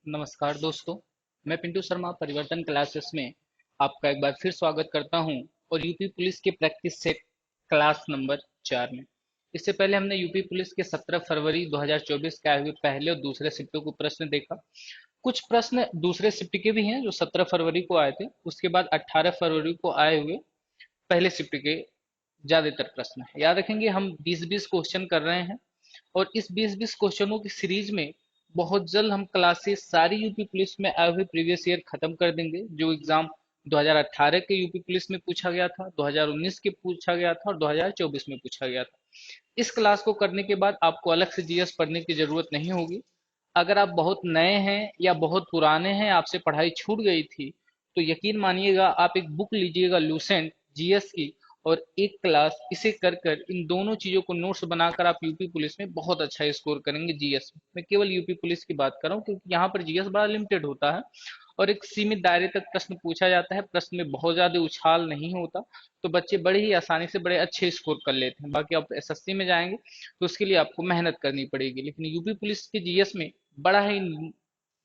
नमस्कार दोस्तों, मैं पिंटू शर्मा परिवर्तन क्लासेस में आपका एक बार फिर स्वागत करता हूं और यूपी पुलिस के प्रैक्टिस सेट क्लास नंबर 4 में। इससे पहले हमने यूपी पुलिस के 17 फरवरी 2024 के आए हुए पहले और दूसरे शिफ्टों को प्रश्न देखा। कुछ प्रश्न दूसरे शिफ्ट के भी हैं जो 17 फरवरी को आए थे, उसके बाद 18 फरवरी को आए हुए पहले शिफ्ट के ज्यादातर प्रश्न हैं। याद रखेंगे हम 20-20 क्वेश्चन कर रहे हैं और इस 20-20 क्वेश्चनों की सीरीज में बहुत जल्द हम क्लासेस सारी यूपी पुलिस में आए हुए प्रीवियस ईयर खत्म कर देंगे। जो एग्जाम 2018 के यूपी पुलिस में पूछा गया था, 2019 के पूछा गया था और 2024 में पूछा गया था। इस क्लास को करने के बाद आपको अलग से जीएस पढ़ने की जरूरत नहीं होगी। अगर आप बहुत नए हैं या बहुत पुराने हैं, आपसे पढ़ाई छूट गई थी, तो यकीन मानिएगा आप एक बुक लीजिएगा लूसेंट जीएस की और एक क्लास इसे कर कर इन दोनों चीजों को नोट्स बनाकर आप यूपी पुलिस में बहुत अच्छा स्कोर करेंगे। जीएस में मैं केवल यूपी पुलिस की बात कर रहा हूँ क्योंकि यहाँ पर जीएस बड़ा लिमिटेड होता है और एक सीमित दायरे तक प्रश्न पूछा जाता है। प्रश्न में बहुत ज्यादा उछाल नहीं होता, तो बच्चे बड़े ही आसानी से बड़े अच्छे स्कोर कर लेते हैं। बाकी आप एसएससी में जाएंगे तो उसके लिए आपको मेहनत करनी पड़ेगी, लेकिन यूपी पुलिस के जीएस में बड़ा ही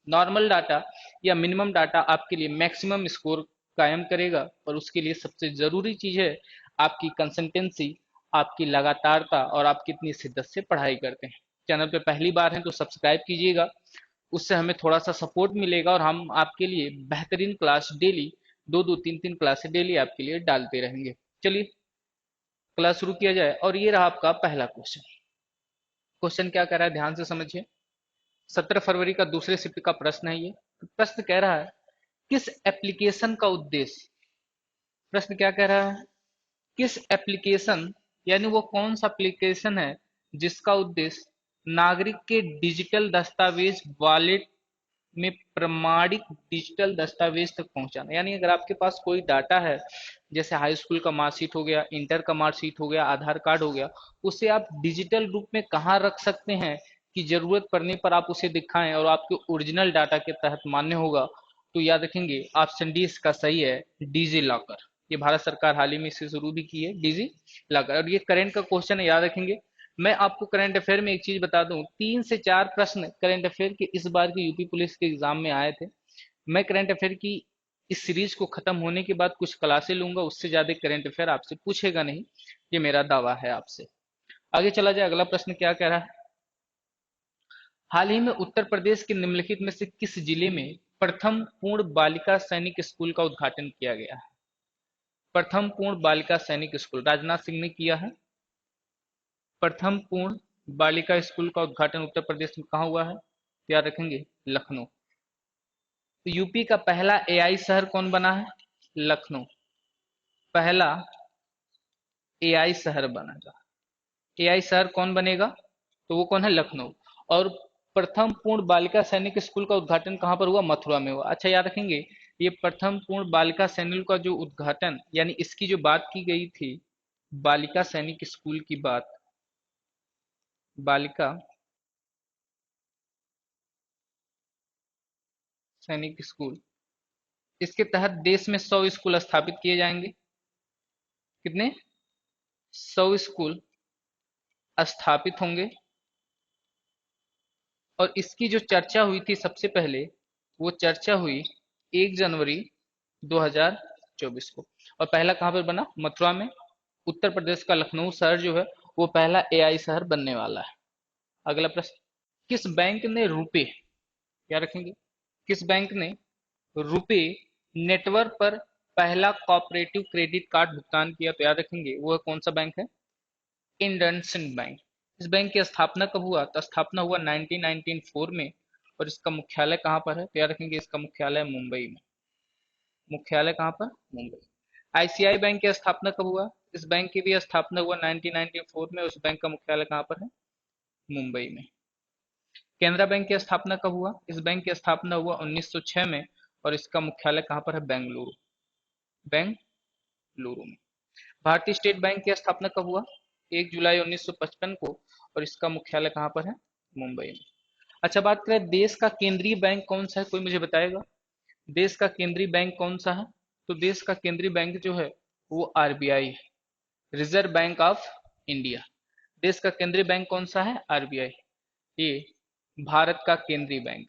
नॉर्मल डाटा या मिनिमम डाटा आपके लिए मैक्सिमम स्कोर कायम करेगा। और उसके लिए सबसे जरूरी चीज है आपकी कंसिस्टेंसी, आपकी लगातारता और आप कितनी शिद्दत से पढ़ाई करते हैं। चैनल पे पहली बार है तो सब्सक्राइब कीजिएगा, उससे हमें थोड़ा सा सपोर्ट मिलेगा और हम आपके लिए बेहतरीन क्लास डेली दो दो तीन तीन क्लासेस डेली आपके लिए डालते रहेंगे। चलिए क्लास शुरू किया जाए और ये रहा आपका पहला क्वेश्चन। क्वेश्चन क्या कह रहा है, ध्यान से समझिए। 17 फरवरी का दूसरे शिफ्ट का प्रश्न है ये। तो प्रश्न कह रहा है किस एप्लीकेशन का उद्देश्य, प्रश्न क्या कह रहा है, किस एप्लीकेशन यानी वो कौन सा एप्लीकेशन है जिसका उद्देश्य नागरिक के डिजिटल दस्तावेज वॉलेट में प्रमाणिक डिजिटल दस्तावेज तक पहुंचाना। यानी अगर आपके पास कोई डाटा है, जैसे हाई स्कूल का मार्कशीट हो गया, इंटर का मार्कशीट हो गया, आधार कार्ड हो गया, उसे आप डिजिटल रूप में कहाँ रख सकते हैं कि जरूरत पड़ने पर आप उसे दिखाएं और आपके ओरिजिनल डाटा के तहत मान्य होगा। तो याद रखेंगे ऑप्शन डी इसका सही है, डिजी लॉकर। ये भारत सरकार हाल ही में इसे शुरू भी की है, डिजी लॉकर। और ये करंट का क्वेश्चन है, याद रखेंगे। मैं आपको करंट अफेयर में एक चीज बता दूं, 3 से 4 प्रश्न करंट अफेयर के इस बार के यूपी पुलिस के एग्जाम में आए थे। मैं करंट अफेयर की इस सीरीज को खत्म होने के बाद कुछ क्लासे लूंगा, उससे ज्यादा करंट अफेयर आपसे पूछेगा नहीं, ये मेरा दावा है आपसे। आगे चला जाए, अगला प्रश्न क्या कह रहा है। हाल ही में उत्तर प्रदेश के निम्नलिखित में से किस जिले में प्रथम पूर्ण बालिका सैनिक स्कूल का उद्घाटन किया गया है। प्रथम पूर्ण बालिका सैनिक स्कूल राजनाथ सिंह ने किया है। प्रथम पूर्ण बालिका स्कूल का उद्घाटन उत्तर प्रदेश में कहाँ हुआ है, याद रखेंगे लखनऊ। तो यूपी का पहला एआई शहर कौन बना है, लखनऊ। पहला एआई शहर बनेगा, एआई शहर कौन बनेगा, तो वो कौन है, लखनऊ। और प्रथम पूर्ण बालिका सैनिक स्कूल का उद्घाटन कहाँ पर हुआ, मथुरा में हुआ। अच्छा याद रखेंगे, ये प्रथम पूर्ण बालिका सैनिक का जो उद्घाटन यानी इसकी जो बात की गई थी, बालिका सैनिक स्कूल की बात, बालिका सैनिक स्कूल, इसके तहत देश में 100 स्कूल स्थापित किए जाएंगे। कितने, 100 स्कूल स्थापित होंगे। और इसकी जो चर्चा हुई थी सबसे पहले, वो चर्चा हुई 1 जनवरी 2024 को। और पहला कहाँ पर बना, मथुरा में। उत्तर प्रदेश का लखनऊ शहर जो है वो पहला एआई शहर बनने वाला है। अगला प्रश्न, किस बैंक ने रुपे, क्या रखेंगे, किस बैंक ने रुपे नेटवर्क पर पहला कोऑपरेटिव क्रेडिट कार्ड भुगतान किया, तो याद रखेंगे वो कौन सा बैंक है, इंडसइंड बैंक। इस बैंक की स्थापना कब हुआ, तो स्थापना हुआ 1994 में। और इसका मुख्यालय कहाँ पर है, तो याद रखेंगे इसका मुख्यालय मुंबई में। मुख्यालय कहाँ पर, मुंबई। आईसीआई बैंक की स्थापना कब हुआ, इस बैंक की भी स्थापना हुआ 1994 में, उस बैंक का मुख्यालय कहाँ पर है, मुंबई में। केनरा बैंक की स्थापना कब हुआ, इस बैंक की स्थापना हुआ 1906 में और इसका मुख्यालय कहाँ पर है, बेंगलुरु, बेंगलुरु में। भारतीय स्टेट बैंक की स्थापना कब हुआ, 1 जुलाई 1955 को और इसका मुख्यालय कहाँ पर है, मुंबई में। अच्छा बात करें देश का केंद्रीय बैंक कौन सा है, कोई मुझे बताएगा, देश का केंद्रीय बैंक कौन सा है। तो देश का केंद्रीय बैंक जो है वो आरबीआई है, रिजर्व बैंक ऑफ इंडिया। देश का केंद्रीय बैंक कौन सा है, आरबीआई। ये भारत का केंद्रीय बैंक,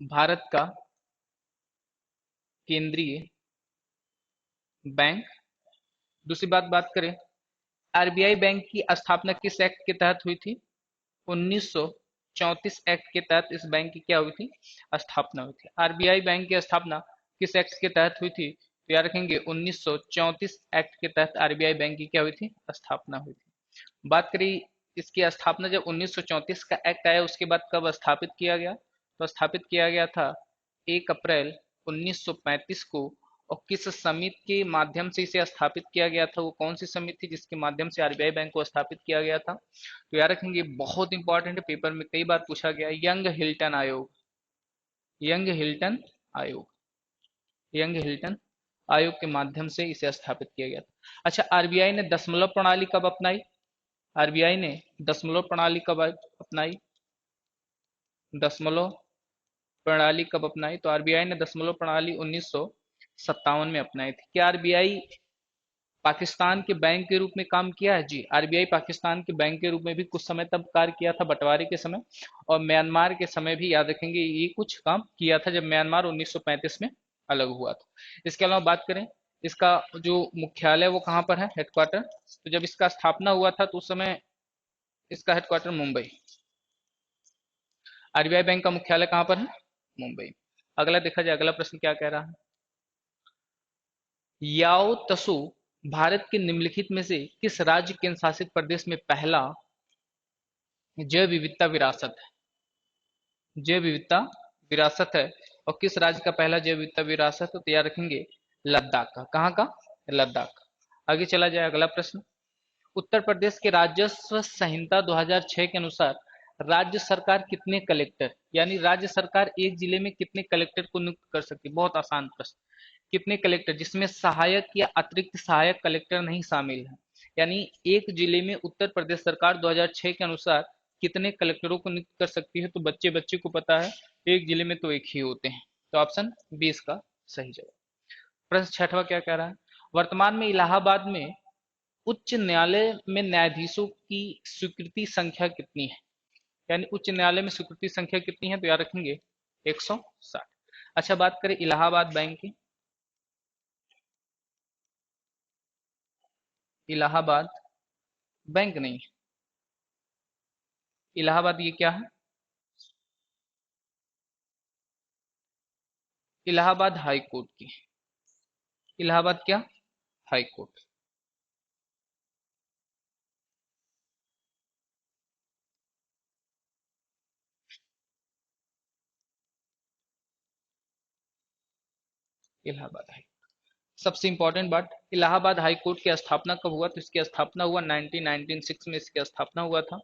भारत का केंद्रीय बैंक। दूसरी बात करें, आरबीआई बैंक की स्थापना किस एक्ट के तहत हुई थी? 1934 एक्ट के तहत इस बैंक की क्या हुई थी? स्थापना हुई थी। आरबीआई बैंक की स्थापना किस एक्ट के तहत हुई थी? तो याद रखेंगे 1934 एक्ट के तहत आरबीआई बैंक की क्या हुई थी? स्थापना हुई थी। बात करें इसकी स्थापना, जब 1934 का एक्ट आया उसके बाद कब स्थापित किया गया? तो स्थापित किया गया था 1 अप्रैल 1935 को। और किस समिति के माध्यम से इसे स्थापित किया गया था? वो कौन सी समिति थी जिसके माध्यम से आरबीआई बैंक को स्थापित किया गया था? तो याद रखेंगे, बहुत इंपॉर्टेंट है, पेपर में कई बार पूछा गया है, यंग हिल्टन आयोग। यंग हिल्टन आयोग, यंग हिल्टन आयोग के माध्यम से इसे स्थापित किया गया था। अच्छा, आरबीआई ने दशमलव प्रणाली कब अपनाई? आरबीआई ने दशमलव प्रणाली कब अपनाई? दशमलव प्रणाली कब अपनाई? तो आरबीआई ने दशमलव प्रणाली 1957 में अपनाई थी। क्या आरबीआई पाकिस्तान के बैंक के रूप में काम किया है? जी, आरबीआई पाकिस्तान के बैंक के रूप में भी कुछ समय तब कार्य किया था, बंटवारे के समय, और म्यांमार के समय भी याद रखेंगे ये कुछ काम किया था जब म्यांमार 1935 में अलग हुआ था। इसके अलावा बात करें, इसका जो मुख्यालय वो कहाँ पर है, हेडक्वार्टर? तो जब इसका स्थापना हुआ था तो उस समय इसका हेडक्वार्टर मुंबई। आरबीआई बैंक का मुख्यालय कहाँ पर है? मुंबई। अगला देखा जाए, अगला प्रश्न क्या कह रहा है। याओ तसो भारत के निम्नलिखित में से किस राज्य केंद्र शासित प्रदेश में पहला जैव विविधता विरासत है? जैव विविधता विरासत है। और किस राज्य का पहला जैव विविधता विरासत है? तो याद रखेंगे लद्दाख का। कहाँ का? लद्दाख। आगे चला जाए, अगला प्रश्न। उत्तर प्रदेश के राजस्व संहिता 2006 के अनुसार राज्य सरकार कितने कलेक्टर, यानी राज्य सरकार एक जिले में कितने कलेक्टर को नियुक्त कर सकती है? बहुत आसान प्रश्न। कितने कलेक्टर, जिसमें सहायक या अतिरिक्त सहायक कलेक्टर नहीं शामिल है? यानी एक जिले में उत्तर प्रदेश सरकार 2006 के अनुसार कितने कलेक्टरों को नियुक्त कर सकती है? तो बच्चे बच्चे को पता है, एक जिले में तो एक ही होते हैं। तो ऑप्शन 20 का सही जवाब। प्रश्न छठवां क्या कह रहा है, वर्तमान में इलाहाबाद में उच्च न्यायालय में न्यायाधीशों की स्वीकृति संख्या कितनी है? यानी उच्च न्यायालय में स्वीकृति संख्या कितनी है? तो याद रखेंगे 160। अच्छा, बात करें इलाहाबाद बैंक की। इलाहाबाद बैंक नहीं, इलाहाबाद ये क्या है? इलाहाबाद हाई कोर्ट की। इलाहाबाद क्या? High court. इलाहाबाद हाई। सबसे इंपॉर्टेंट बात, इलाहाबाद हाई कोर्ट की स्थापना कब हुआ? तो इसकी स्थापना हुआ 1996 में, इसकी स्थापना हुआ था।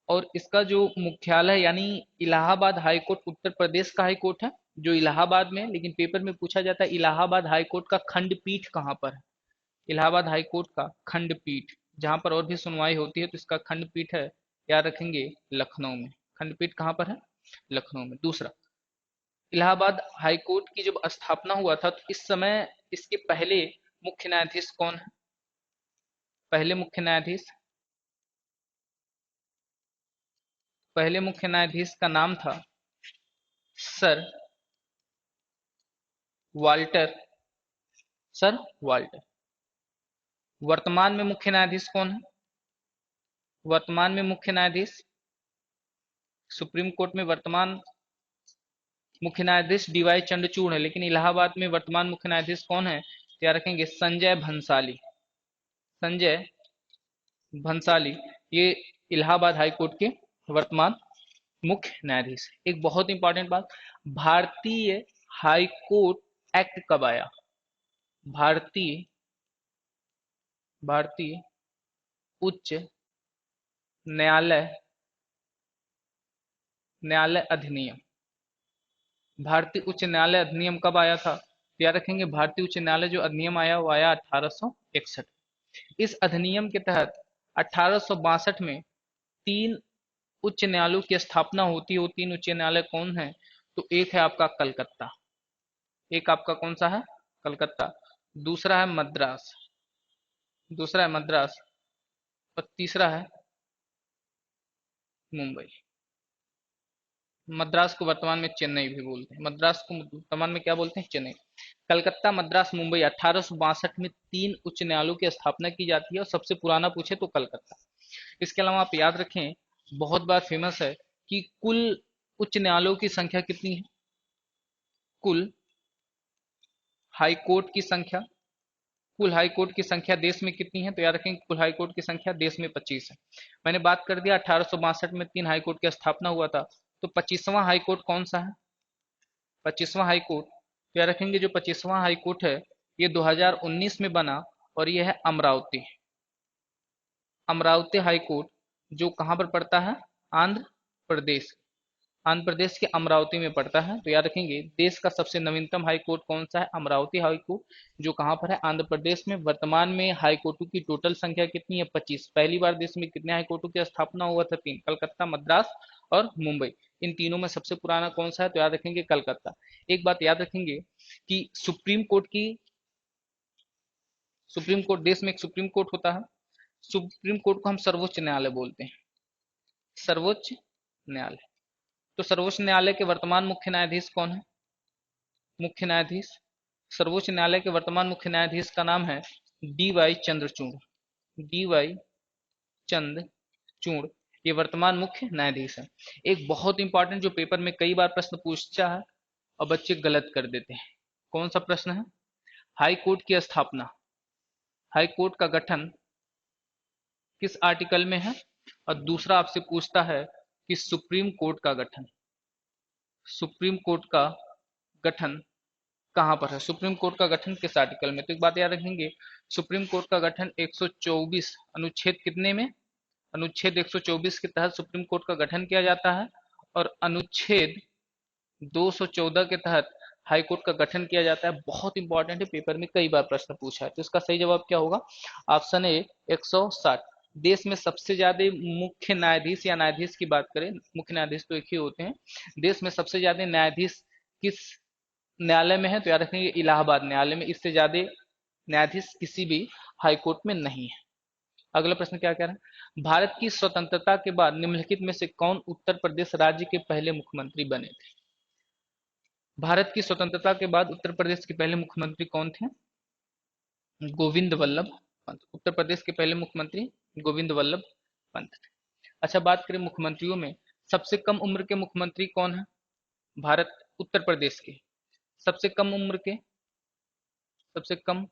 और इसका जो मुख्यालय, यानी इलाहाबाद हाई कोर्ट उत्तर प्रदेश का हाई कोर्ट है जो इलाहाबाद में है, लेकिन पेपर में पूछा जाता है इलाहाबाद हाई कोर्ट का खंडपीठ कहाँ पर है? इलाहाबाद हाई कोर्ट का खंडपीठ, जहां पर और भी सुनवाई होती है, तो इसका खंडपीठ है, याद रखेंगे, लखनऊ में। खंडपीठ कहाँ पर है? लखनऊ में। दूसरा, इलाहाबाद हाई कोर्ट की जब स्थापना हुआ था तो इस समय इसके पहले मुख्य न्यायाधीश कौन है? पहले मुख्य न्यायाधीश, पहले मुख्य न्यायाधीश का नाम था सर वाल्टर, सर वाल्टर। वर्तमान में मुख्य न्यायाधीश कौन है? वर्तमान में मुख्य न्यायाधीश सुप्रीम कोर्ट में वर्तमान मुख्य न्यायाधीश डीवाई चंद्रचूड़ है, लेकिन इलाहाबाद में वर्तमान मुख्य न्यायाधीश कौन है? तो याद रखेंगे संजय भंसाली। संजय भंसाली, ये इलाहाबाद हाई कोर्ट के वर्तमान मुख्य न्यायाधीश है। एक बहुत इंपॉर्टेंट बात, भारतीय हाई कोर्ट एक्ट कब आया? भारतीय भारतीय उच्च न्यायालय न्यायालय अधिनियम, भारतीय उच्च न्यायालय अधिनियम कब आया था? तो याद रखेंगे भारतीय उच्च न्यायालय जो अधिनियम आया वो आया 1861। इस अधिनियम के तहत 1862 में 3 उच्च न्यायालयों की स्थापना होती है। वो 3 उच्च न्यायालय कौन है? तो एक है आपका कलकत्ता, एक आपका कौन सा है? कलकत्ता। दूसरा है मद्रास, दूसरा है मद्रास, और तीसरा है मुंबई। मद्रास को वर्तमान में चेन्नई भी बोलते हैं। मद्रास को वर्तमान में क्या बोलते हैं? चेन्नई। कलकत्ता, मद्रास, मुंबई 1862 में 3 उच्च न्यायालयों की स्थापना की जाती है और सबसे पुराना पूछे तो कलकत्ता। इसके अलावा आप याद रखें, बहुत बार फेमस है कि कुल उच्च न्यायालयों की संख्या कितनी है? कुल हाई कोर्ट की संख्या, कुल हाई कोर्ट की संख्या देश में कितनी है? तो याद रखें कुल हाई कोर्ट की संख्या देश में 25 है। मैंने बात कर दिया 1862 में 3 हाई कोर्ट की स्थापना हुआ था, तो 25वां हाई कोर्ट कौन सा है? 25वां हाई कोर्ट, तो याद रखेंगे जो 25वां हाई कोर्ट है ये 2019 में बना और ये है अमरावती। अमरावती हाई कोर्ट जो कहाँ पर पड़ता है? आंध्र प्रदेश। आंध्र प्रदेश के अमरावती में पड़ता है। तो याद रखेंगे देश का सबसे नवीनतम हाई कोर्ट कौन सा है? अमरावती हाई कोर्ट, जो कहाँ पर है? आंध्र प्रदेश में। वर्तमान में हाई कोर्टों की टोटल संख्या कितनी है? 25। पहली बार देश में कितने हाई कोर्टों की स्थापना हुआ था? 3, कलकत्ता, मद्रास और मुंबई। इन तीनों में सबसे पुराना कौन सा है? तो याद रखेंगे कलकत्ता। एक बात याद रखेंगे कि सुप्रीम कोर्ट देश में एक सुप्रीम कोर्ट होता है। सुप्रीम कोर्ट को हम सर्वोच्च न्यायालय बोलते हैं। सर्वोच्च न्यायालय। तो सर्वोच्च न्यायालय के वर्तमान मुख्य न्यायाधीश कौन है? मुख्य न्यायाधीश, सर्वोच्च न्यायालय के वर्तमान मुख्य न्यायाधीश का नाम है D Y Chandrachud. D Y Chandrachud ये वर्तमान मुख्य न्यायाधीश है। एक बहुत इंपॉर्टेंट जो पेपर में कई बार प्रश्न पूछता है और बच्चे गलत कर देते हैं, कौन सा प्रश्न है? हाई कोर्ट की स्थापना, हाई कोर्ट का गठन किस आर्टिकल में है? और दूसरा आपसे पूछता है कि सुप्रीम कोर्ट का गठन, सुप्रीम कोर्ट का गठन कहां पर है? सुप्रीम कोर्ट का गठन किस आर्टिकल में? तो एक बात याद रखेंगे, सुप्रीम कोर्ट का गठन 124 अनुच्छेद कितने में? अनुच्छेद 124 के तहत सुप्रीम कोर्ट का गठन किया जाता है और अनुच्छेद 214 के तहत हाई कोर्ट का गठन किया जाता है। बहुत इंपॉर्टेंट है, पेपर में कई बार प्रश्न पूछा है। तो इसका सही जवाब क्या होगा? Option A 160। देश में सबसे ज्यादा मुख्य न्यायाधीश या न्यायाधीश की बात करें, मुख्य न्यायाधीश तो एक ही होते हैं, देश में सबसे ज्यादा न्यायाधीश किस न्यायालय में है? तो याद रखेंगे इलाहाबाद न्यायालय में। इससे ज्यादा न्यायाधीश किसी भी हाई कोर्ट में नहीं है। अगला प्रश्न क्या कह रहा है? भारत की स्वतंत्रता के बाद निम्नलिखित में से कौन उत्तर प्रदेश राज्य के पहले मुख्यमंत्री बने थे? भारत की स्वतंत्रता के बाद उत्तर प्रदेश के पहले मुख्यमंत्री कौन थे? गोविंद वल्लभ पंत। उत्तर प्रदेश के पहले मुख्यमंत्री गोविंद वल्लभ पंत थे। अच्छा, बात करें मुख्यमंत्रियों में, सबसे कम उम्र के मुख्यमंत्री कौन है? भारत उत्तर प्रदेश के सबसे कम उम्र के, सबसे कम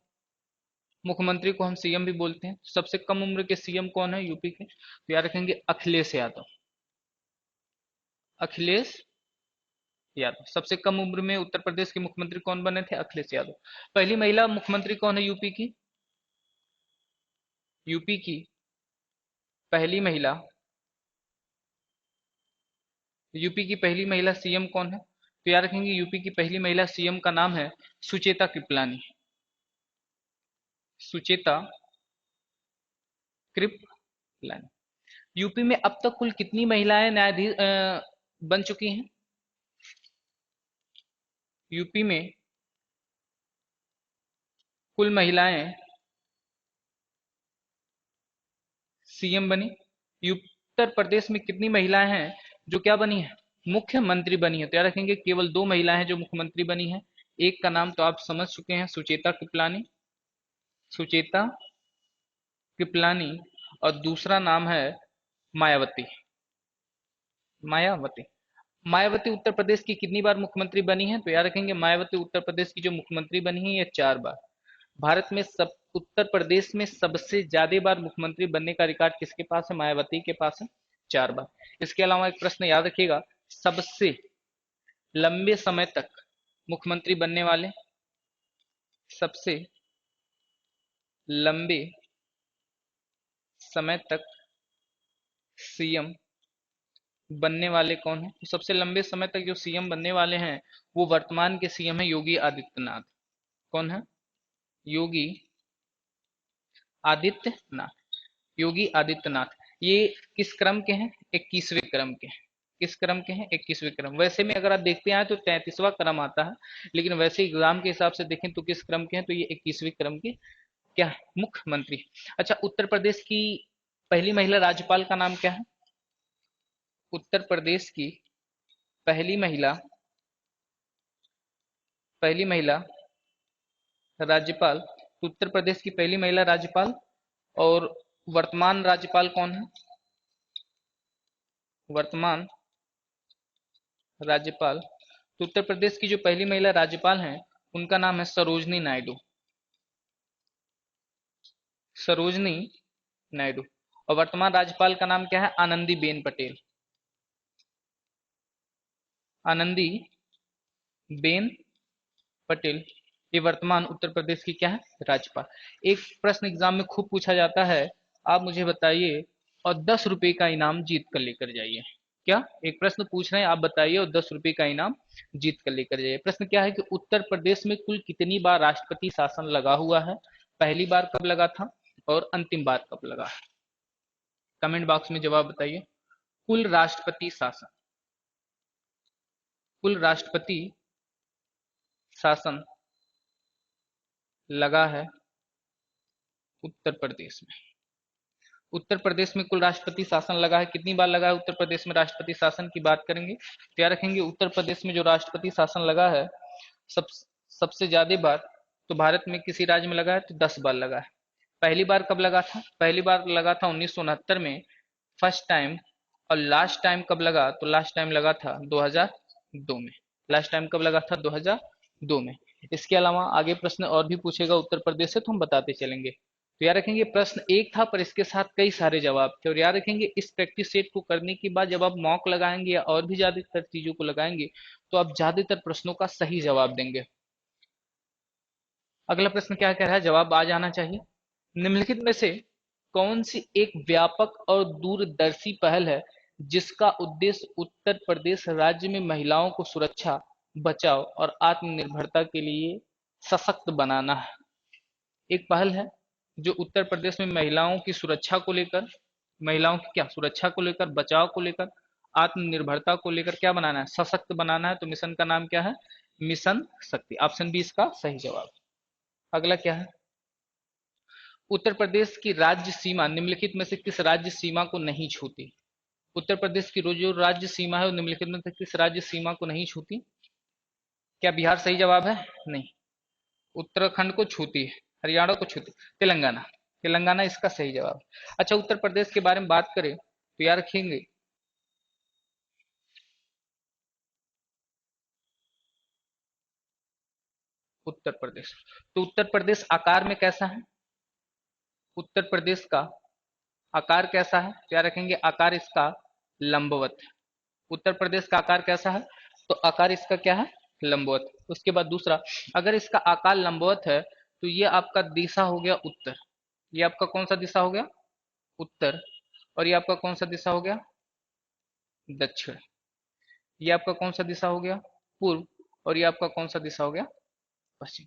मुख्यमंत्री को हम सीएम भी बोलते हैं। सबसे कम उम्र के सीएम कौन है यूपी के? तो याद रखेंगे अखिलेश यादव। अखिलेश यादव सबसे कम उम्र में उत्तर प्रदेश के मुख्यमंत्री कौन बने थे? अखिलेश यादव। पहली महिला मुख्यमंत्री कौन है यूपी की? यूपी की पहली महिला, यूपी की पहली महिला सीएम कौन है? तो याद रखेंगे यूपी की पहली महिला सीएम का नाम है सुचेता कृपलानी। सुचेता कृपलानी। यूपी में अब तक कुल कितनी महिलाएं न्यायाधीश बन चुकी हैं? यूपी में कुल महिलाएं सीएम बनी। उत्तर प्रदेश में कितनी महिलाएं हैं जो क्या बनी है? मुख्यमंत्री बनी है। तो याद रखेंगे केवल 2 महिलाएं हैं जो मुख्यमंत्री बनी है। एक का नाम तो आप समझ चुके हैं, सुचेता कृपलानी, सुचेता कृपलानी, और दूसरा नाम है मायावती। मायावती। मायावती उत्तर प्रदेश की कितनी बार मुख्यमंत्री बनी है? तो याद रखेंगे मायावती उत्तर प्रदेश की जो मुख्यमंत्री बनी है ये 4 बार। भारत में सब उत्तर प्रदेश में सबसे ज्यादा बार मुख्यमंत्री बनने का रिकॉर्ड किसके पास है? मायावती के पास है, 4 बार। इसके अलावा एक प्रश्न याद रखिएगा, सबसे लंबे समय तक मुख्यमंत्री बनने वाले, सबसे लंबे समय तक सीएम बनने वाले कौन है? तो सबसे लंबे समय तक जो सीएम बनने वाले हैं वो वर्तमान के सीएम है योगी आदित्यनाथ। कौन है? योगी आदित्यनाथ। योगी आदित्यनाथ। ये किस क्रम के हैं? 21वें क्रम के हैं। किस क्रम के हैं? 21वें क्रम। वैसे में अगर आप देखते हैं तो 33वां क्रम आता है, लेकिन वैसे एग्जाम के हिसाब से देखें तो किस क्रम के हैं? तो ये 21वें क्रम के क्या है? मुख्यमंत्री। अच्छा, उत्तर प्रदेश की पहली महिला राज्यपाल का नाम क्या है? उत्तर प्रदेश की पहली महिला राज्यपाल, तो उत्तर प्रदेश की पहली महिला राज्यपाल और वर्तमान राज्यपाल कौन है? वर्तमान राज्यपाल, तो उत्तर प्रदेश की जो पहली महिला राज्यपाल हैं उनका नाम है सरोजनी नायडू। सरोजनी नायडू। और वर्तमान राज्यपाल का नाम क्या है? आनंदीबेन पटेल। आनंदी बेन पटेल, ये वर्तमान उत्तर प्रदेश की क्या है? राज्यपाल। एक प्रश्न एग्जाम में खूब पूछा जाता है, आप मुझे बताइए और 10 रुपए का इनाम जीत कर लेकर जाइए। क्या एक प्रश्न पूछ रहे हैं, आप बताइए और 10 रुपए का इनाम जीत कर लेकर जाइए। प्रश्न क्या है कि उत्तर प्रदेश में कुल कितनी बार राष्ट्रपति शासन लगा हुआ है? पहली बार कब लगा था और अंतिम बार कब लगा है? कमेंट बॉक्स में जवाब बताइए। कुल राष्ट्रपति शासन, कुल राष्ट्रपति शासन लगा है उत्तर प्रदेश में। उत्तर प्रदेश में कुल राष्ट्रपति शासन लगा है, कितनी बार लगा है उत्तर प्रदेश में राष्ट्रपति शासन की बात करेंगे तो याद रखेंगे उत्तर प्रदेश में जो राष्ट्रपति शासन लगा है सब सबसे ज्यादा बार तो भारत में किसी राज्य में लगा है तो 10 बार लगा है। पहली बार कब लगा था? पहली बार लगा था 1969 में फर्स्ट टाइम। और लास्ट टाइम कब लगा? तो लास्ट टाइम लगा था 2002 में। लास्ट टाइम कब लगा था? 2002 में। इसके अलावा आगे प्रश्न और भी पूछेगा उत्तर प्रदेश से तो हम बताते चलेंगे। तो याद रखेंगे प्रश्न एक था पर इसके साथ कई सारे जवाब थे। और याद रखेंगे इस प्रैक्टिस सेट को करने के बाद जब आप मॉक लगाएंगे या और भी ज्यादातर चीजों को लगाएंगे तो आप ज्यादातर प्रश्नों का सही जवाब देंगे। अगला प्रश्न क्या कह रहा है? जवाब आ जाना चाहिए। निम्नलिखित में से कौन सी एक व्यापक और दूरदर्शी पहल है जिसका उद्देश्य उत्तर प्रदेश राज्य में महिलाओं को सुरक्षा, बचाव और आत्मनिर्भरता के लिए सशक्त बनाना है? एक पहल है जो उत्तर प्रदेश में महिलाओं की सुरक्षा को लेकर, महिलाओं की क्या सुरक्षा को लेकर, बचाव को लेकर, आत्मनिर्भरता को लेकर क्या बनाना है? सशक्त बनाना है। तो मिशन का नाम क्या है? मिशन शक्ति। ऑप्शन बी इसका सही जवाब। अगला क्या है? उत्तर प्रदेश की राज्य सीमा निम्नलिखित में से किस राज्य सीमा को नहीं छूती? उत्तर प्रदेश की जो राज्य सीमा है वो निम्नलिखित में से किस राज्य सीमा को नहीं छूती? क्या बिहार सही जवाब है? नहीं, उत्तराखंड को छूती है, हरियाणा को छूती, तेलंगाना। तेलंगाना इसका सही जवाब। अच्छा, उत्तर प्रदेश के बारे में बात करें तो याद रखेंगे उत्तर प्रदेश, तो उत्तर प्रदेश आकार में कैसा है? उत्तर प्रदेश का आकार कैसा है? तो याद रखेंगे आकार इसका लंबवत है। उत्तर प्रदेश का आकार कैसा है? तो आकार इसका क्या है? लंबवत। उसके बाद दूसरा, अगर इसका आकार लंबवत है तो ये आपका दिशा हो गया उत्तर। ये आपका कौन सा दिशा हो गया? उत्तर। और ये आपका कौन सा दिशा हो गया? दक्षिण। ये आपका कौन सा दिशा हो गया? पूर्व। और ये आपका कौन सा दिशा हो गया? पश्चिम।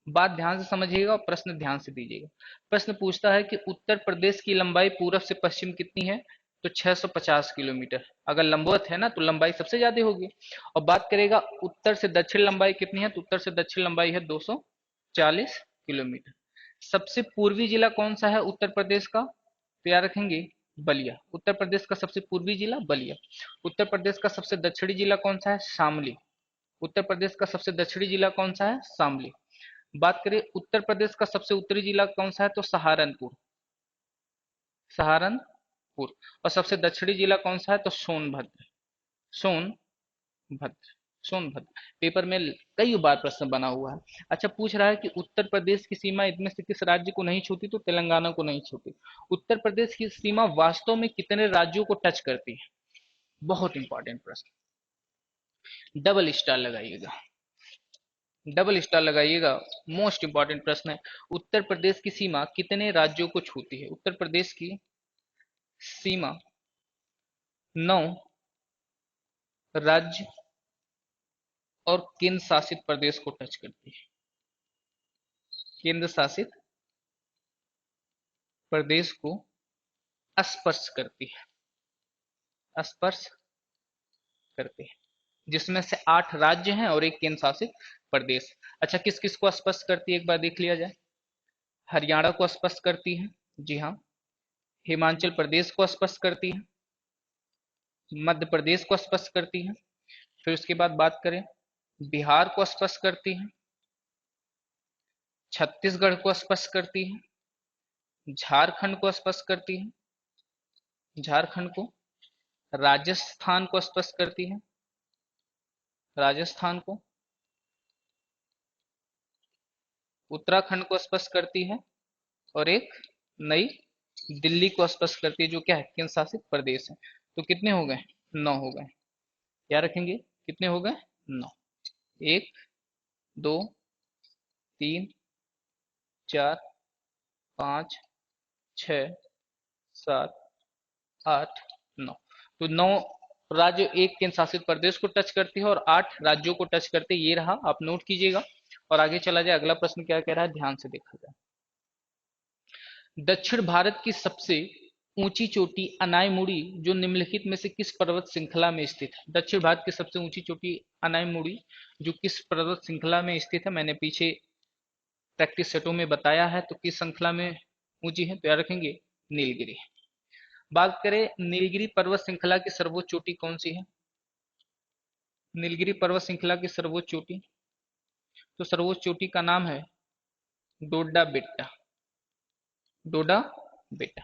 बात ध्यान से समझिएगा और प्रश्न ध्यान से दीजिएगा। प्रश्न पूछता है कि उत्तर प्रदेश की लंबाई पूर्व से पश्चिम कितनी है? तो 650 किलोमीटर। अगर लंबवत है ना तो लंबाई सबसे ज्यादा होगी। और बात करेगा उत्तर से दक्षिण लंबाई कितनी है? तो उत्तर से दक्षिण लंबाई है 240 किलोमीटर। सबसे पूर्वी जिला कौन सा है उत्तर प्रदेश का? तो याद रखेंगे बलिया। उत्तर प्रदेश का सबसे पूर्वी जिला बलिया। उत्तर प्रदेश का सबसे दक्षिणी जिला कौन सा है? शामली। उत्तर प्रदेश का सबसे दक्षिणी जिला कौन सा है? शामली। बात करें उत्तर प्रदेश का सबसे उत्तरी जिला कौन सा है? तो सहारनपुर। सहारनपुर। और सबसे दक्षिणी जिला कौन सा है? तो सोनभद्र। सोनभद्र। सोनभद्र। पेपर में कई बार प्रश्न बना हुआ है। अच्छा, पूछ रहा है कि उत्तर प्रदेश की सीमा इनमें से किस राज्य को नहीं छूती? तो तेलंगाना को नहीं छूती। उत्तर प्रदेश की सीमा वास्तव में कितने राज्यों को टच करती है? बहुत इंपॉर्टेंट प्रश्न, डबल स्टार लगाइएगा, डबल स्टार लगाइएगा। मोस्ट इंपॉर्टेंट प्रश्न है। उत्तर प्रदेश की सीमा कितने राज्यों को छूती है? उत्तर प्रदेश की सीमा 9 राज्य और केंद्र शासित प्रदेश को टच करती है। केंद्र शासित प्रदेश को स्पर्श करती है, स्पर्श करती है, जिसमें से 8 राज्य हैं और एक केंद्र शासित प्रदेश। अच्छा, किस किस को स्पर्श करती है एक बार देख लिया जाए। हरियाणा को स्पर्श करती है, जी हाँ। हिमाचल प्रदेश को स्पर्श करती है, मध्य प्रदेश को स्पर्श करती है, फिर उसके बाद बात करें, बिहार को स्पर्श करती है, छत्तीसगढ़ को स्पर्श करती है, झारखंड को स्पर्श करती है, झारखंड को, राजस्थान को स्पर्श करती है, राजस्थान को, उत्तराखंड को स्पर्श करती है, और एक नई दिल्ली को स्पर्श करती है, जो क्या है, केंद्र शासित प्रदेश है। तो कितने हो गए, 9 हो गए। क्या रखेंगे, कितने हो गए, 9। 1 2 3 4 5 6 7 8 9। तो 9 राज्य एक केंद्र शासित प्रदेश को टच करती है और 8 राज्यों को टच करते, ये रहा, आप नोट कीजिएगा। और आगे चला जाए, अगला प्रश्न क्या कह रहा है, ध्यान से देखा जाए। दक्षिण भारत की सबसे ऊंची चोटी अनायमुड़ी जो निम्नलिखित में से किस पर्वत श्रृंखला में स्थित है। दक्षिण भारत की सबसे ऊंची चोटी अनायमुड़ी जो किस पर्वत श्रृंखला में स्थित है, मैंने पीछे प्रैक्टिस सेटों में बताया है। तो किस श्रृंखला में ऊंची है, तो याद रखेंगे, नीलगिरी। बात करें नीलगिरी पर्वत श्रृंखला की सर्वोच्च चोटी कौन सी है, नीलगिरी पर्वत श्रृंखला की सर्वोच्च चोटी, तो सर्वोच्च चोटी का नाम है डोडा बेट्टा, डोडा बेटा।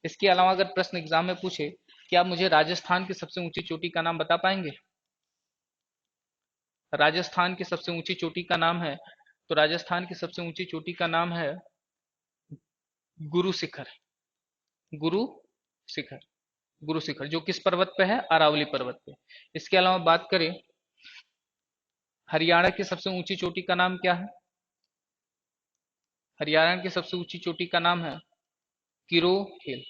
इसके अलावा अगर प्रश्न एग्जाम में पूछे कि आप मुझे राजस्थान की सबसे ऊंची चोटी का नाम बता पाएंगे, राजस्थान की सबसे ऊंची चोटी का नाम है, तो राजस्थान की सबसे ऊंची चोटी का नाम है गुरु शिखर, गुरु शिखर, गुरु शिखर, जो किस पर्वत पे है, अरावली पर्वत पे। इसके अलावा बात करें हरियाणा की सबसे ऊंची चोटी का नाम क्या है, हरियाणा की सबसे ऊंची चोटी का नाम है किरो हिल।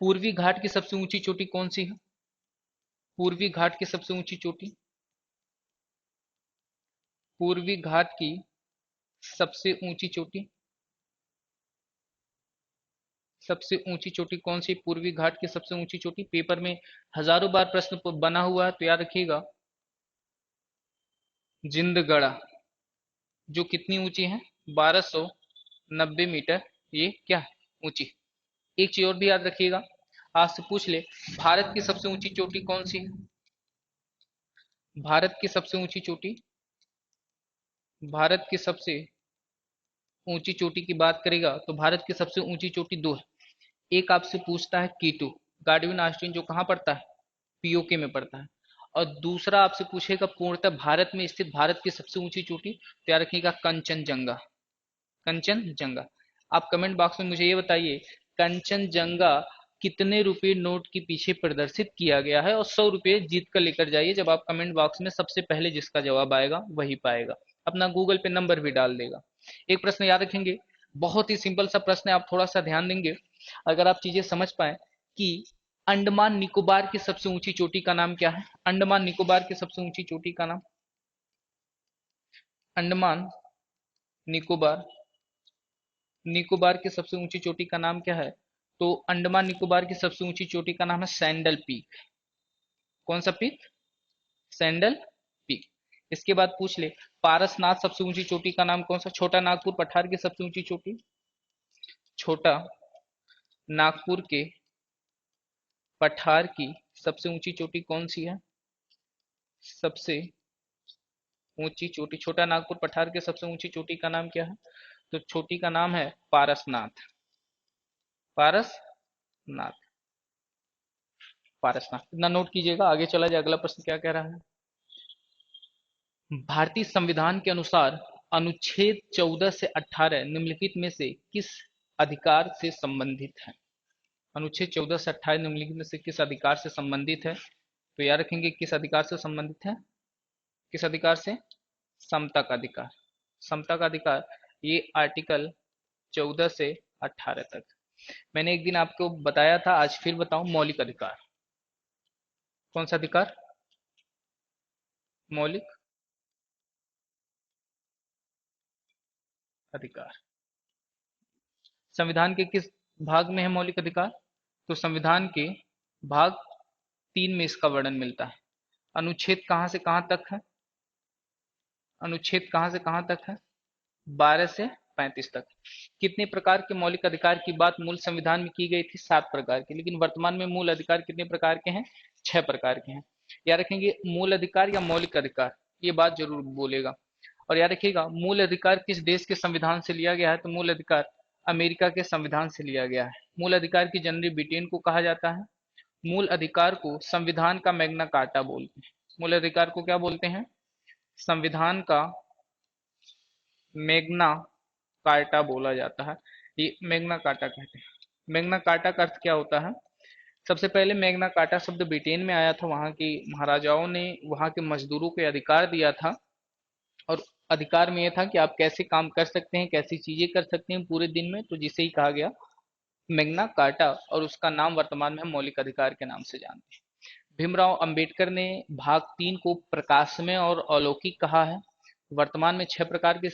पूर्वी घाट की सबसे ऊंची चोटी कौन सी है, पूर्वी घाट की सबसे ऊंची चोटी, पूर्वी घाट की सबसे ऊंची चोटी, सबसे ऊंची चोटी कौन सी, पूर्वी घाट की सबसे ऊंची चोटी। पेपर में हजारों बार प्रश्न बना हुआ है, तो याद रखिएगा, जिंदगढ़ा, जो कितनी ऊंची है, 1290 मीटर, ये क्या है, ऊंची। एक चीज और भी याद रखिएगा, आज से पूछ ले, भारत की सबसे ऊंची चोटी कौन सी है, भारत की सबसे ऊंची चोटी, भारत की सबसे ऊंची चोटी की बात करेगा तो भारत की सबसे ऊंची चोटी दो है। एक आपसे पूछता है कीटू, गार्डविन आस्टीन, जो कहाँ पड़ता है, पीओके में पड़ता है। और दूसरा आपसे पूछेगा पूर्णतः भारत में स्थित भारत की सबसे ऊंची चोटी, तो याद रखिएगा कंचनजंगा, कंचनजंगा। आप कमेंट बॉक्स में मुझे ये बताइए, कंचनजंगा कितने रुपए नोट के पीछे प्रदर्शित किया गया है, और 100 रुपए जीत कर लेकर जाइए। जब आप कमेंट बॉक्स में सबसे पहले जिसका जवाब आएगा वही पाएगा, अपना गूगल पे नंबर भी डाल देगा। एक प्रश्न याद रखेंगे, बहुत ही सिंपल सा प्रश्न है, आप थोड़ा सा ध्यान देंगे अगर आप चीजें समझ पाए, कि अंडमान निकोबार की सबसे ऊंची चोटी का नाम क्या है, अंडमान निकोबार की सबसे ऊंची चोटी का नाम, अंडमान निकोबार, निकोबार की सबसे ऊंची चोटी का नाम क्या है, तो अंडमान निकोबार की सबसे ऊंची चोटी का नाम है सैंडल पीक। कौन सा पीक, सैंडल पीक। इसके बाद पूछ ले, पारसनाथ सबसे ऊंची चोटी का नाम कौन सा, छोटा नागपुर पठार की सबसे ऊंची चोटी, छोटा नागपुर के पठार की सबसे ऊंची चोटी कौन सी है, सबसे ऊंची चोटी, छोटा नागपुर पठार के सबसे ऊंची चोटी का नाम क्या है, तो चोटी का नाम है पारसनाथ, पारसनाथ, पारसनाथ। इतना नोट कीजिएगा, आगे चला जाए, अगला प्रश्न क्या कह रहा है। भारतीय संविधान के अनुसार अनुच्छेद 14 से 18 निम्नलिखित में से किस अधिकार से संबंधित है, अनुच्छेद 14 से 28 निम्नलिखित में से किस अधिकार से संबंधित है, तो याद रखेंगे किस अधिकार से संबंधित है, किस अधिकार से, समता का अधिकार, समता का अधिकार, ये आर्टिकल 14 से 18 तक। मैंने एक दिन आपको बताया था, आज फिर बताऊं, मौलिक अधिकार, कौन सा अधिकार, मौलिक अधिकार। संविधान के किस भाग में है मौलिक अधिकार, तो संविधान के भाग 3 में इसका वर्णन मिलता है। अनुच्छेद कहां से कहां तक है, अनुच्छेद कहां से कहां तक है, 12 से 35 तक। कितने प्रकार के मौलिक अधिकार की बात मूल संविधान में की गई थी, 7 प्रकार के, लेकिन वर्तमान में मूल अधिकार कितने प्रकार के हैं, 6 प्रकार के हैं। याद रखेंगे मूल अधिकार या मौलिक अधिकार, ये बात जरूर बोलेगा। और याद रखिएगा मूल अधिकार किस देश के संविधान से लिया गया है, तो मूल अधिकार अमेरिका के संविधान से लिया गया है। मूल अधिकार की जननी ब्रिटेन को कहा जाता है। मूल अधिकार को संविधान का मैग्ना कार्टा बोलते हैं। मूल अधिकार को क्या बोलते हैं, संविधान का मैग्ना कार्टा बोला जाता है। ये मैग्ना कार्टा कहते हैं। मैग्ना कार्टा का अर्थ क्या होता है, सबसे पहले मैग्ना कार्टा शब्द ब्रिटेन में आया था, वहां की महाराजाओं ने वहां के मजदूरों को अधिकार दिया था। और अधिकार में यह था कि आप कैसे काम कर सकते हैं, कैसी चीजें कर सकते हैं पूरे दिन में, तो जिसे ही कहा गया मैग्ना कार्टा, और उसका नाम वर्तमान में हम मौलिक अधिकार के नाम से जानते हैं। भीमराव अंबेडकर ने भाग 3 को प्रकाशमय और अलौकिक कहा है। वर्तमान में 6 प्रकार के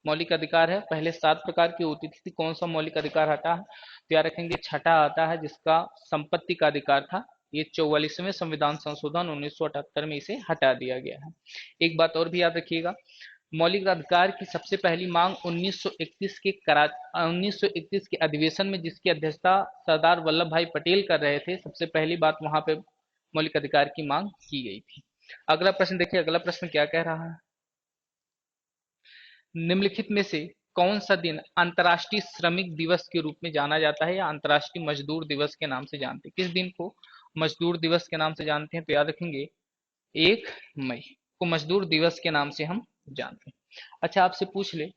मौलिक अधिकार है, पहले 7 प्रकार की होती थी। कौन सा मौलिक अधिकार हटा है, तो याद रखेंगे छठा आता है, जिसका संपत्ति का अधिकार था। ये 44वें संविधान संशोधन 1978 में इसे हटा दिया गया है। एक बात और भी याद रखिएगा, मौलिक अधिकार की सबसे पहली मांग 1931 के अधिवेशन में, जिसकी अध्यक्षता सरदार वल्लभ भाई पटेल कर रहे थे, सबसे पहली बात वहां पे मौलिक अधिकार की मांग की गई थी। अगला प्रश्न देखिए, अगला प्रश्न क्या कह रहा है, निम्नलिखित में से कौन सा दिन अंतर्राष्ट्रीय श्रमिक दिवस के रूप में जाना जाता है या अंतर्राष्ट्रीय मजदूर दिवस के नाम से जानते हैं। किस दिन को मजदूर दिवस के नाम से जानते हैं, तो याद रखेंगे 1 मई को मजदूर दिवस के नाम से हम जानते हैं। अच्छा आपसे पूछ ले,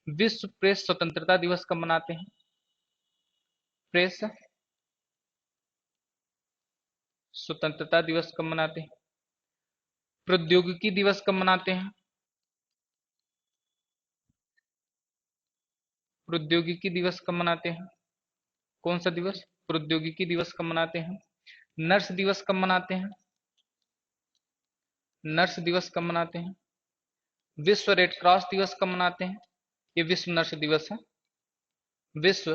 विश्व प्रेस स्वतंत्रता दिवस कब मनाते हैं, प्रेस स्वतंत्रता दिवस कब मनाते हैं, प्रौद्योगिकी दिवस कब मनाते हैं, प्रौद्योगिकी दिवस कब मनाते हैं, कौन सा दिवस, प्रौद्योगिकी दिवस कब मनाते हैं। नर्स दिवस कब मनाते हैं, नर्स दिवस कब मनाते हैं। विश्व रेड क्रॉस दिवस कब मनाते हैं, ये विश्व नर्स दिवस है। विश्व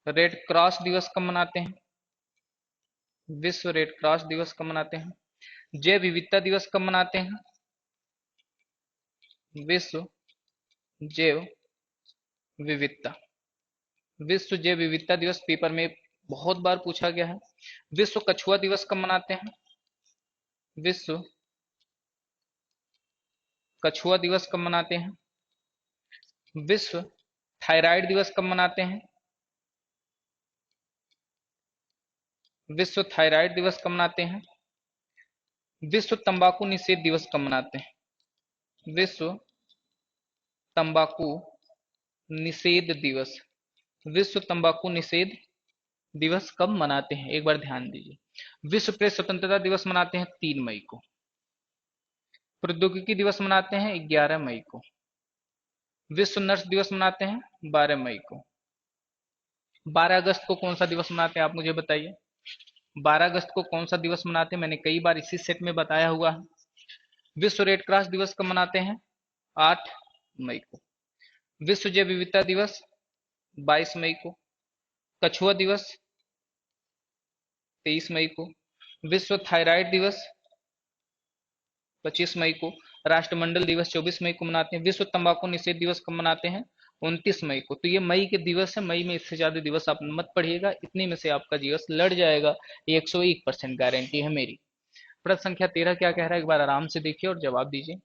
रेड क्रॉस दिवस कब मनाते हैं, विश्व रेड क्रॉस दिवस कब मनाते हैं। जैव विविधता दिवस कब मनाते हैं, विश्व जैव विविधता, विश्व जैव विविधता दिवस पेपर में बहुत बार पूछा गया है। विश्व कछुआ दिवस कब मनाते हैं, विश्व कछुआ दिवस कब मनाते हैं। विश्व थायराइड दिवस कब मनाते हैं, विश्व थायराइड दिवस कब मनाते हैं। विश्व तंबाकू निषेध दिवस कब मनाते हैं, विश्व तंबाकू निषेध दिवस, विश्व तंबाकू निषेध दिवस कब मनाते हैं, एक बार ध्यान दीजिए। विश्व प्रेस स्वतंत्रता दिवस मनाते हैं 3 मई को। प्रौद्योगिकी दिवस मनाते हैं 11 मई को। विश्व नर्स दिवस मनाते हैं 12 मई को। 12 अगस्त को कौन सा दिवस मनाते हैं, आप मुझे बताइए। 12 अगस्त को कौन सा दिवस मनाते हैं, मैंने कई बार इसी सेट में बताया हुआ है। विश्व रेड क्रॉस दिवस कब मनाते हैं, 8 मई को। विश्व जैव विविधता दिवस 22 मई को। कछुआ दिवस 23 मई को। विश्व थायराइड दिवस 25 मई को। राष्ट्रमंडल दिवस 24 मई को मनाते हैं। विश्व तंबाकू निषेध दिवस कब मनाते हैं, 29 मई को। तो ये मई के दिवस है, मई में इससे ज्यादा दिवस आप मत पढ़िएगा, इतने में से आपका जीएस लड़ जाएगा, ये 101% गारंटी है मेरी। प्रश्न संख्या 13 क्या कह रहा है, एक बार आराम से देखिए और जवाब दीजिए।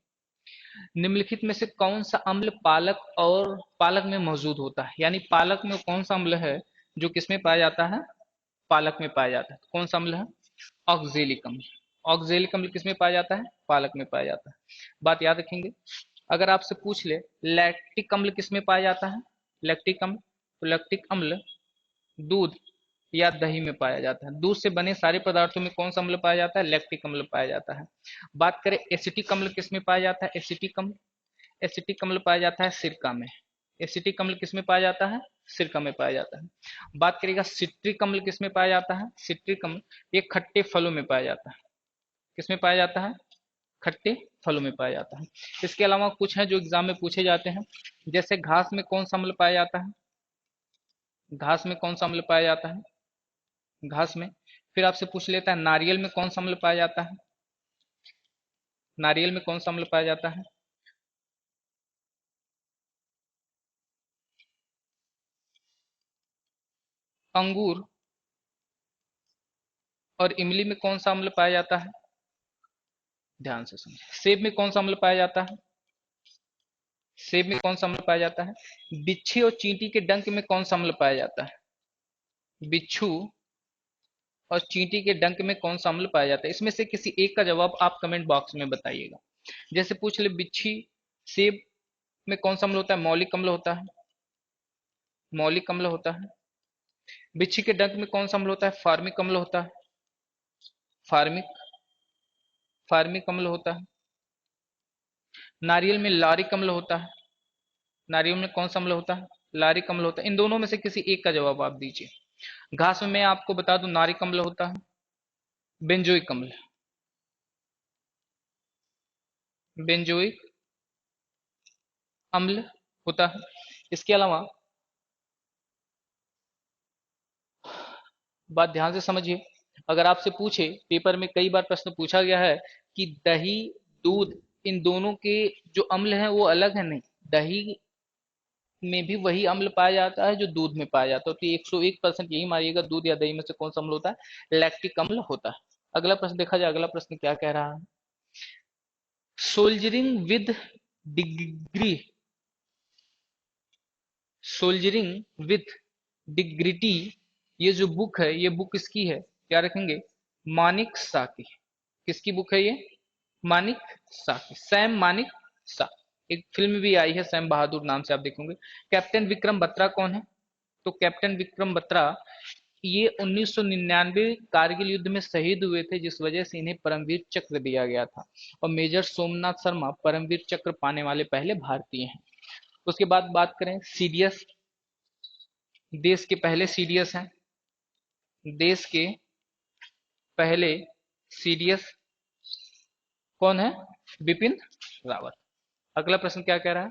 निम्नलिखित में से कौन सा अम्ल पालक में मौजूद होता है, यानी पालक में कौन सा अम्ल है जो किसमें पाया जाता है, पालक में पाया जाता है। कौन सा अम्ल है, ऑक्जेलिक अम्ल। ऑक्जेलिक अम्ल किसमें पाया जाता है, पालक में पाया जाता है। बात याद रखेंगे। अगर आपसे पूछ ले लैक्टिक अम्ल किसमें पाया जाता है, लैक्टिक अम्ल, तो लैक्टिक अम्ल दूध या दही में पाया जाता है। दूध से बने सारे पदार्थों में कौन सा अम्ल पाया जाता है, लैक्टिक अम्ल पाया जाता है। बात करें एसिटिक अम्ल किसमें पाया जाता है, एसिटिक अम्ल, एसिटिक अम्ल पाया जाता है सिरका में। एसिटिक अम्ल किसमें पाया जाता है, सिरका में पाया जाता है। बात करेगा सिट्रिक अम्ल किसमें पाया जाता है, सिट्रिक अम्ल ये खट्टे फलों में पाया जाता है। किसमें पाया जाता है, खट्टे फलों में पाया जाता है। इसके अलावा कुछ हैं जो एग्जाम में पूछे जाते हैं, जैसे घास में कौन सा अम्ल पाया जाता है, घास में कौन सा अम्ल पाया जाता है, घास में। फिर आपसे पूछ लेता है नारियल में कौन सा अम्ल पाया जाता है, नारियल में कौन सा अम्ल पाया जाता है। अंगूर और इमली में कौन सा अम्ल पाया जाता है? ध्यान से सुनिए। सेब में कौन सा अम्ल पाया जाता है? सेब में कौन सा अम्ल पाया जाता है? बिच्छी और चींटी के डंक में कौन सा अम्ल पाया जाता है? बिच्छू और चींटी के डंक में कौन सा अम्ल पाया जाता है? इसमें से किसी एक का जवाब आप कमेंट बॉक्स में बताइएगा। जैसे पूछ ले, बिच्छी सेब में कौन सा अम्ल होता है? मौलिक अम्ल होता है। मौलिक अम्ल होता है। बिच्छी के डंक में कौन सा अम्ल होता है? फार्मिक अम्ल होता है। फार्मिक फार्मिक अम्ल होता है। नारियल में लारिक अम्ल होता है। नारियल में कौन सा अम्ल होता है? लारिक अम्ल होता है। इन दोनों में से किसी एक का जवाब आप दीजिए। घास में मैं आपको बता दूं, नारिक अम्ल होता है। बेंजोइक अम्ल, बेंजोइक अम्ल होता है। इसके अलावा बात ध्यान से समझिए। अगर आपसे पूछे, पेपर में कई बार प्रश्न पूछा गया है कि दही, दूध, इन दोनों के जो अम्ल हैं वो अलग है, नहीं। दही में भी वही अम्ल पाया जाता है जो दूध में पाया जाता है। तो 101% यही मारिएगा, दूध या दही में से कौन सा अम्ल होता है? लैक्टिक अम्ल होता है। अगला प्रश्न देखा जाए। अगला प्रश्न क्या कह रहा है? Soldiering with degree, soldiering with dignity, ये जो बुक है, ये बुक किसकी है? क्या रखेंगे? मानिक सा की। किसकी बुक है ये? मानिक सा की, सैम मानिक सा। एक फिल्म भी आई है सैम बहादुर नाम से, आप देखोगे। कैप्टन विक्रम बत्रा कौन है? तो कैप्टन विक्रम बत्रा ये 1999 कारगिल युद्ध में शहीद हुए थे, जिस वजह से इन्हें परमवीर चक्र दिया गया था। और मेजर सोमनाथ शर्मा परमवीर चक्र पाने वाले पहले भारतीय हैं। उसके बाद बात करें सीडीएस। देश के पहले सीडीएस हैं। देश के पहले सीडीएस कौन है? बिपिन रावत। अगला प्रश्न क्या कह रहा है?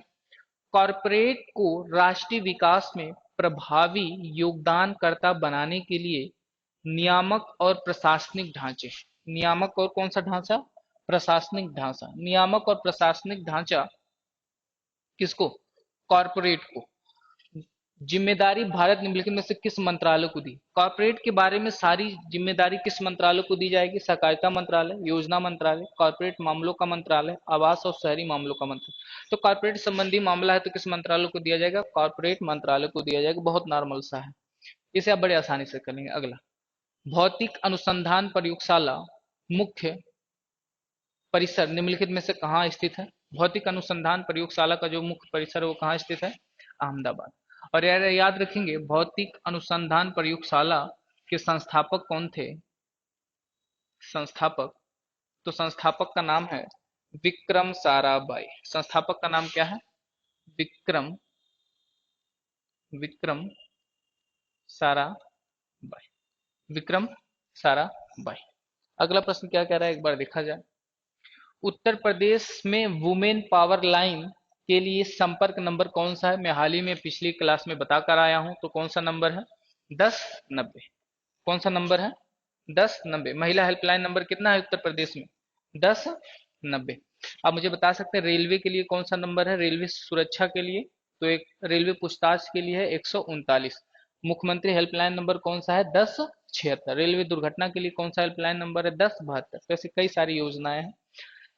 कॉरपोरेट को राष्ट्रीय विकास में प्रभावी योगदानकर्ता बनाने के लिए नियामक और प्रशासनिक ढांचे, नियामक और कौन सा ढांचा? प्रशासनिक ढांचा। नियामक और प्रशासनिक ढांचा किसको? कॉरपोरेट को। जिम्मेदारी भारत निम्नलिखित में से किस मंत्रालय को दी? कॉर्पोरेट के बारे में सारी जिम्मेदारी किस मंत्रालय को दी जाएगी? सहकारिता मंत्रालय, योजना मंत्रालय, कॉर्पोरेट मामलों का मंत्रालय, आवास और शहरी मामलों का मंत्रालय। तो कॉर्पोरेट संबंधी मामला है तो किस मंत्रालय को दिया जाएगा? कॉर्पोरेट मंत्रालय को दिया जाएगा। बहुत नॉर्मल सा है, इसे आप बड़े आसानी से कर लेंगे। अगला, भौतिक अनुसंधान प्रयोगशाला मुख्य परिसर निम्नलिखित में से कहाँ स्थित है? भौतिक अनुसंधान प्रयोगशाला का जो मुख्य परिसर है वो कहाँ स्थित है? अहमदाबाद। और याद रखेंगे, भौतिक अनुसंधान प्रयोगशाला के संस्थापक कौन थे? संस्थापक, तो संस्थापक का नाम है विक्रम साराभाई। संस्थापक का नाम क्या है? विक्रम विक्रम साराभाई। विक्रम साराभाई। अगला प्रश्न क्या कह रहा है, एक बार देखा जाए। उत्तर प्रदेश में वुमेन पावर लाइन के लिए संपर्क नंबर कौन सा है? मैं हाल ही में पिछली क्लास में बता कर आया हूं, तो कौन सा नंबर है? 1090। कौन सा नंबर है? 1090। महिला हेल्पलाइन नंबर कितना है उत्तर प्रदेश में? 1090। आप मुझे बता सकते हैं रेलवे के लिए कौन सा नंबर है? रेलवे सुरक्षा के लिए, तो एक रेलवे पूछताछ के लिए है 139। मुख्यमंत्री हेल्पलाइन नंबर कौन सा है? 1076। रेलवे दुर्घटना के लिए कौन सा हेल्पलाइन नंबर है? 1072। ऐसी कई सारी योजनाएं हैं।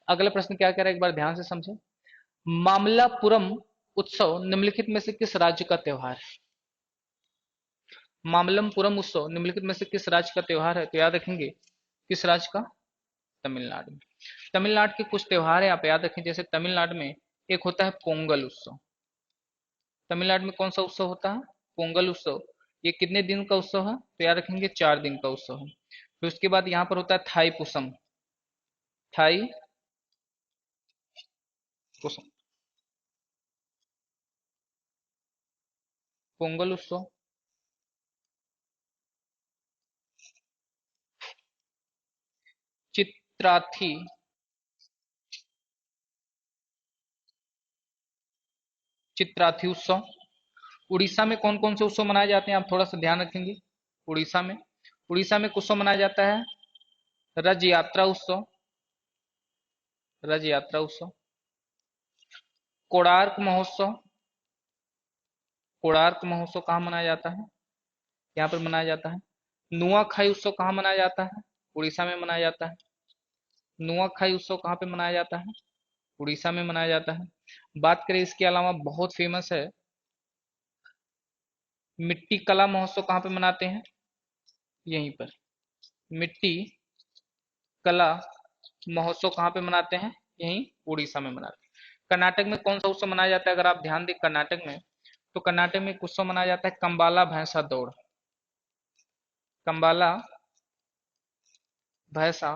अगला प्रश्न क्या कह रहा है, एक बार ध्यान से समझे। मामल्लापुरम उत्सव निम्नलिखित में से किस राज्य का त्योहार है? मामल्लपुरम उत्सव निम्नलिखित में से किस राज्य का त्योहार है? तो याद रखेंगे, किस राज्य का? तमिलनाडु में। तमिलनाडु के कुछ त्योहार है, आप याद रखें। जैसे तमिलनाडु में एक होता है पोंगल उत्सव। तमिलनाडु में कौन सा उत्सव होता है? पोंगल उत्सव। ये कितने दिन का उत्सव है? तो याद रखेंगे 4 दिन का उत्सव है। फिर उसके बाद यहाँ पर होता है थाई पुसम। थाई पुसम, पोंगल उत्सव। चित्राथी, चित्राथी उत्सव। उड़ीसा में कौन कौन से उत्सव मनाए जाते हैं, आप थोड़ा सा ध्यान रखेंगे। उड़ीसा में कुछ उत्सव मनाया जाता है। रज यात्रा उत्सव, रज यात्रा उत्सव। कोणार्क महोत्सव, कोणार्क महोत्सव कहाँ मनाया जाता है? यहाँ पर मनाया जाता है। नुआखाई उत्सव कहाँ मनाया जाता है? उड़ीसा में मनाया जाता है। नुआखाई उत्सव कहाँ पे मनाया जाता है? उड़ीसा में मनाया जाता है। बात करें इसके अलावा बहुत फेमस है, मिट्टी कला महोत्सव कहाँ पे मनाते हैं? यहीं पर मिट्टी कला महोत्सव कहाँ पे मनाते हैं? यहीं उड़ीसा में मनाते हैं। कर्नाटक में कौन सा उत्सव मनाया जाता है? अगर आप ध्यान दें कर्नाटक में, तो कर्नाटक में एक उत्सव मनाया जाता है कंबाला भैंसा दौड़। कंबाला भैंसा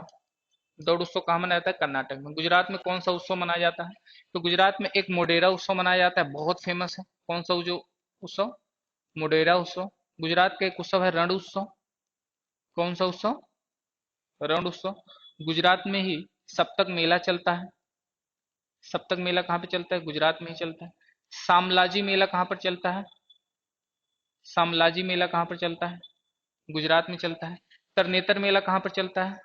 दौड़ उत्सव कहाँ मनाया जाता है? कर्नाटक में। गुजरात में कौन सा उत्सव मनाया जाता है? तो गुजरात में एक मोडेरा उत्सव मनाया जाता है, बहुत फेमस है। कौन सा जो उत्सव? मोडेरा उत्सव। गुजरात का एक उत्सव है रण उत्सव। कौन सा उत्सव? रण उत्सव। गुजरात में ही सप्तक मेला चलता है। सप्तक मेला कहाँ पे चलता है? गुजरात में ही चलता है। सामलाजी मेला कहाँ पर चलता है? सामलाजी मेला कहाँ पर चलता है? गुजरात में चलता है। तरनेतर मेला कहाँ पर चलता है?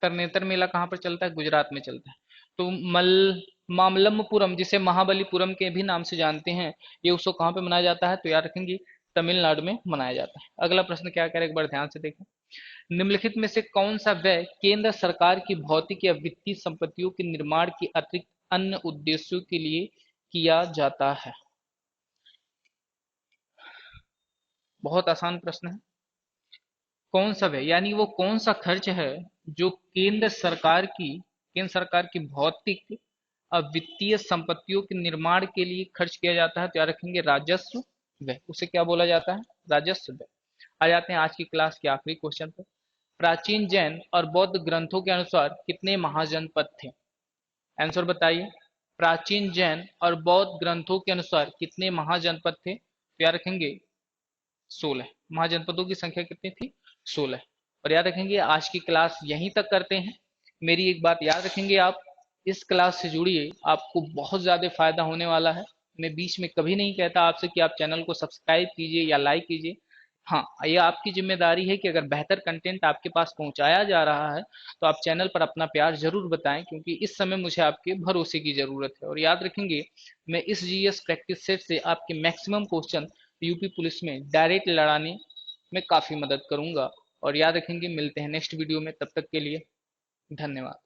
तरनेतर मेला कहाँ पर चलता है? गुजरात में चलता है। तो मल मामल्लपुरम, जिसे महाबलीपुरम के भी नाम से जानते हैं, ये उत्सव कहाँ पे मनाया जाता है? तो याद रखेंगे तमिलनाडु में मनाया जाता है। अगला प्रश्न क्या कह रहा है, एक बार ध्यान से देखें। निम्नलिखित में से कौन सा व्यय केंद्र सरकार की भौतिक या वित्तीय संपत्तियों के निर्माण के अतिरिक्त अन्य उद्देश्यों के लिए किया जाता है? बहुत आसान प्रश्न है। कौन सा व्यय यानी वो कौन सा खर्च है जो केंद्र सरकार की भौतिक और वित्तीय संपत्तियों के निर्माण के लिए खर्च किया जाता है? तो याद रखेंगे राजस्व व्यय। उसे क्या बोला जाता है? राजस्व व्यय। आ जाते हैं आज की क्लास के आखिरी क्वेश्चन पर। प्राचीन जैन और बौद्ध ग्रंथों के अनुसार कितने महाजनपद थे? आंसर बताइए। प्राचीन जैन और बौद्ध ग्रंथों के अनुसार कितने महाजनपद थे? तो याद रखेंगे 16। महाजनपदों की संख्या कितनी थी? 16। और याद रखेंगे आज की क्लास यहीं तक करते हैं। मेरी एक बात याद रखेंगे, आप इस क्लास से जुड़िए, आपको बहुत ज़्यादा फायदा होने वाला है। मैं बीच में कभी नहीं कहता आपसे कि आप चैनल को सब्सक्राइब कीजिए या लाइक कीजिए। हाँ, ये आपकी जिम्मेदारी है कि अगर बेहतर कंटेंट आपके पास पहुंचाया जा रहा है तो आप चैनल पर अपना प्यार जरूर बताएं, क्योंकि इस समय मुझे आपके भरोसे की जरूरत है। और याद रखेंगे मैं इस जीएस प्रैक्टिस सेट से आपके मैक्सिमम क्वेश्चन यूपी पुलिस में डायरेक्ट लड़ाने में काफ़ी मदद करूंगा। और याद रखेंगे मिलते हैं नेक्स्ट वीडियो में, तब तक के लिए धन्यवाद।